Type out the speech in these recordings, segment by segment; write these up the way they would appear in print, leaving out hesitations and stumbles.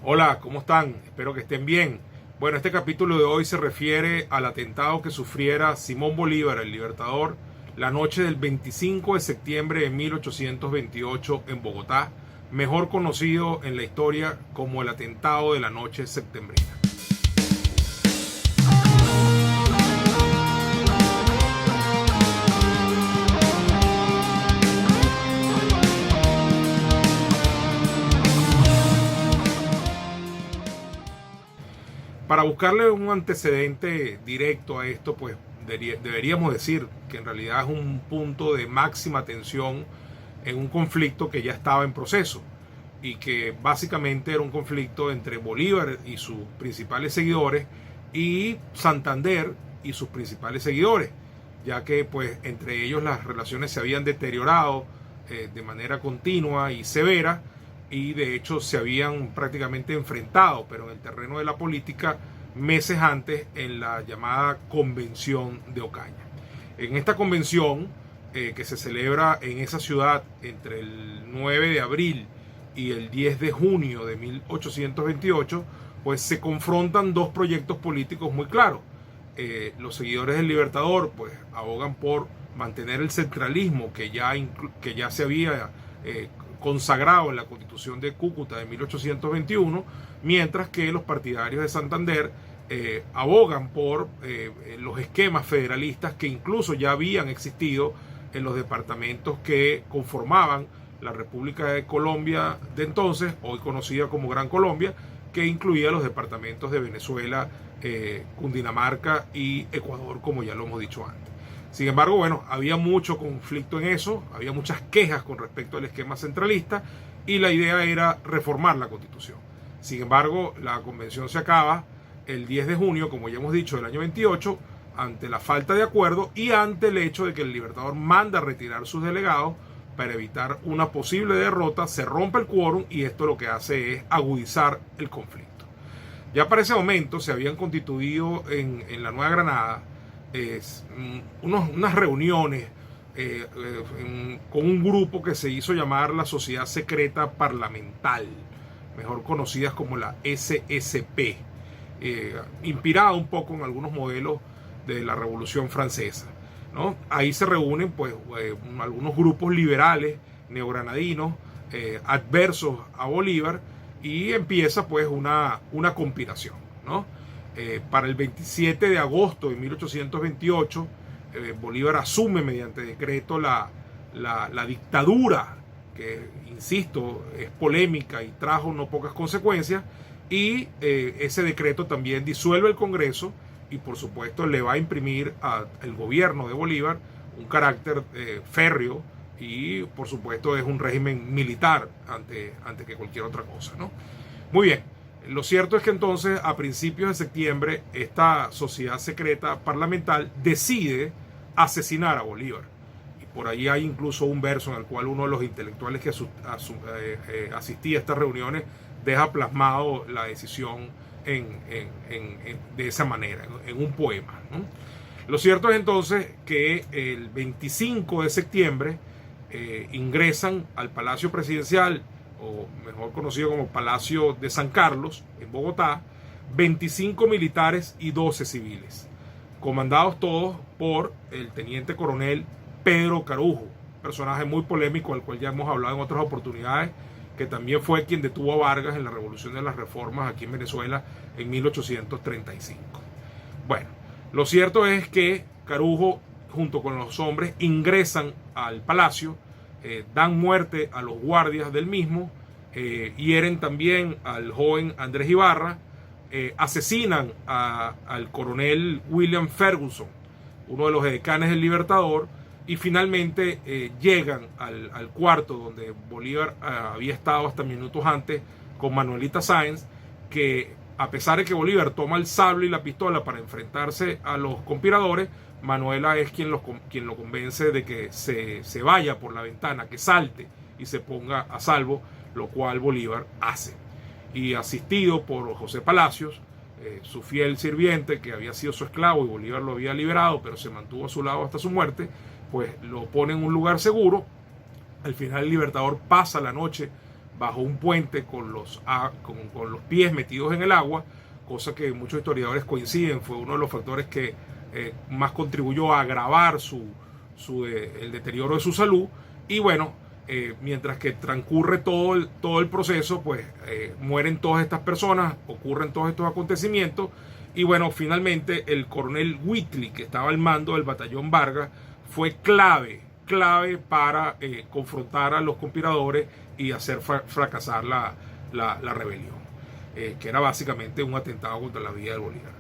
Hola, ¿cómo están? Espero que estén bien. Bueno, este capítulo de hoy se refiere al atentado que sufriera Simón Bolívar, el Libertador, la noche del 25 de septiembre de 1828 en Bogotá, mejor conocido en la historia como el atentado de la noche septembrina. Para buscarle un antecedente directo a esto, pues deberíamos decir que en realidad es un punto de máxima tensión en un conflicto que ya estaba en proceso y que básicamente era un conflicto entre Bolívar y sus principales seguidores y Santander y sus principales seguidores, ya que pues entre ellos las relaciones se habían deteriorado de manera continua y severa, y de hecho se habían prácticamente enfrentado, pero en el terreno de la política, meses antes en la llamada Convención de Ocaña. En esta convención, que se celebra en esa ciudad entre el 9 de abril y el 10 de junio de 1828, pues se confrontan dos proyectos políticos muy claros. Los seguidores del Libertador pues abogan por mantener el centralismo que ya se había consagrado en la Constitución de Cúcuta de 1821, mientras que los partidarios de Santander abogan por los esquemas federalistas que incluso ya habían existido en los departamentos que conformaban la República de Colombia de entonces, hoy conocida como Gran Colombia, que incluía los departamentos de Venezuela, Cundinamarca y Ecuador, como ya lo hemos dicho antes. Sin embargo, bueno, había mucho conflicto en eso, había muchas quejas con respecto al esquema centralista y la idea era reformar la Constitución. Sin embargo, la convención se acaba el 10 de junio, como ya hemos dicho, del año 28, ante la falta de acuerdo y ante el hecho de que el Libertador manda retirar sus delegados para evitar una posible derrota. Se rompe el quórum y esto lo que hace es agudizar el conflicto. Ya para ese momento se habían constituido en la Nueva Granada unas reuniones con un grupo que se hizo llamar la Sociedad Secreta Parlamental, mejor conocidas como la SSP, inspirada un poco en algunos modelos de la Revolución Francesa, ¿no? Ahí se reúnen pues algunos grupos liberales neogranadinos adversos a Bolívar, y empieza pues una conspiración, ¿no? Para el 27 de agosto de 1828, Bolívar asume mediante decreto la dictadura, que, insisto, es polémica y trajo no pocas consecuencias, y ese decreto también disuelve el Congreso y por supuesto le va a imprimir al gobierno de Bolívar un carácter férreo, y por supuesto es un régimen militar ante que cualquier otra cosa, ¿no? Muy bien. Lo cierto es que entonces, a principios de septiembre, esta sociedad secreta parlamentar decide asesinar a Bolívar. Y por ahí hay incluso un verso en el cual uno de los intelectuales que asistía a estas reuniones deja plasmado la decisión de esa manera, en un poema, ¿no? Lo cierto es entonces que el 25 de septiembre ingresan al Palacio Presidencial, o mejor conocido como Palacio de San Carlos, en Bogotá, 25 militares y 12 civiles, comandados todos por el teniente coronel Pedro Carujo, personaje muy polémico al cual ya hemos hablado en otras oportunidades, que también fue quien detuvo a Vargas en la Revolución de las Reformas aquí en Venezuela en 1835. Bueno, lo cierto es que Carujo, junto con los hombres, ingresan al palacio, dan muerte a los guardias del mismo, hieren también al joven Andrés Ibarra, asesinan al coronel William Ferguson, uno de los edecanes del Libertador, y finalmente llegan al cuarto donde Bolívar había estado hasta minutos antes con Manuelita Sáenz, que a pesar de que Bolívar toma el sable y la pistola para enfrentarse a los conspiradores, Manuela es quien lo convence de que se vaya por la ventana, que salte y se ponga a salvo, lo cual Bolívar hace. Y asistido por José Palacios, su fiel sirviente, que había sido su esclavo y Bolívar lo había liberado, pero se mantuvo a su lado hasta su muerte, pues lo pone en un lugar seguro. Al final el Libertador pasa la noche bajo un puente con los pies metidos en el agua, cosa que muchos historiadores coinciden, fue uno de los factores que más contribuyó a agravar el deterioro de su salud. Y bueno, mientras que transcurre todo el proceso, pues mueren todas estas personas, ocurren todos estos acontecimientos. Y bueno, finalmente el coronel Whitley, que estaba al mando del batallón Vargas, fue clave para confrontar a los conspiradores y hacer fracasar la rebelión, que era básicamente un atentado contra la vida de Bolívar.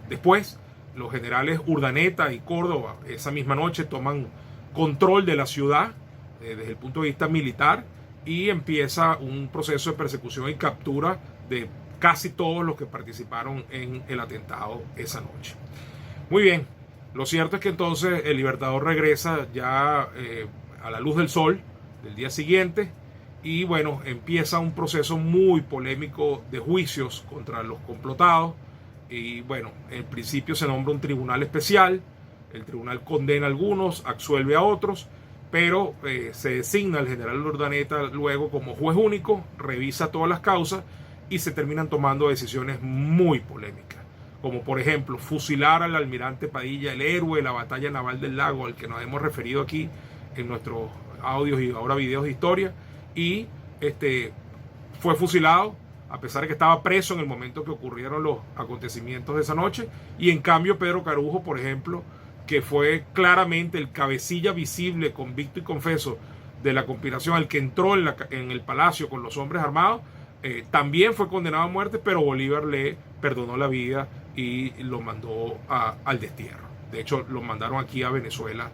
Después, los generales Urdaneta y Córdoba esa misma noche toman control de la ciudad desde el punto de vista militar, y empieza un proceso de persecución y captura de casi todos los que participaron en el atentado esa noche. Muy bien, lo cierto es que entonces el Libertador regresa ya a la luz del sol del día siguiente, y bueno, empieza un proceso muy polémico de juicios contra los complotados. Y bueno, en principio se nombra un tribunal especial, el tribunal condena a algunos, absuelve a otros, pero se designa al general Urdaneta luego como juez único, revisa todas las causas y se terminan tomando decisiones muy polémicas, como por ejemplo fusilar al almirante Padilla, el héroe de la batalla naval del Lago, al que nos hemos referido aquí en nuestros audios y ahora videos de historia, y fue fusilado a pesar de que estaba preso en el momento que ocurrieron los acontecimientos de esa noche. Y en cambio Pedro Carujo, por ejemplo, que fue claramente el cabecilla visible, convicto y confeso de la conspiración, el que entró en el palacio con los hombres armados, también fue condenado a muerte, pero Bolívar le perdonó la vida y lo mandó al destierro. De hecho, lo mandaron aquí a Venezuela,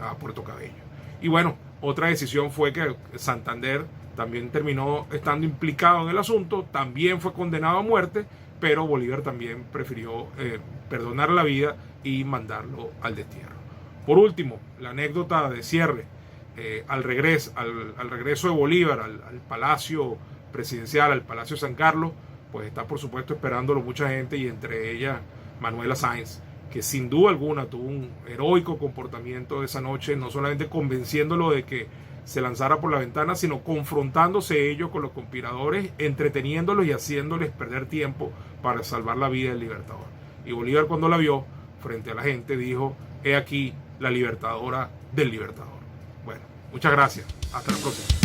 a Puerto Cabello. Y bueno, otra decisión fue que Santander también terminó estando implicado en el asunto, también fue condenado a muerte, pero Bolívar también prefirió perdonar la vida y mandarlo al destierro. Por último, la anécdota de cierre, al regreso de Bolívar al Palacio Presidencial, al Palacio San Carlos, pues está por supuesto esperándolo mucha gente, y entre ellas Manuela Sáenz, que sin duda alguna tuvo un heroico comportamiento esa noche, no solamente convenciéndolo de que se lanzara por la ventana, sino confrontándose ellos con los conspiradores, entreteniéndolos y haciéndoles perder tiempo para salvar la vida del Libertador. Y Bolívar, cuando la vio frente a la gente, dijo: he aquí la libertadora del Libertador. Bueno, muchas gracias, hasta la próxima.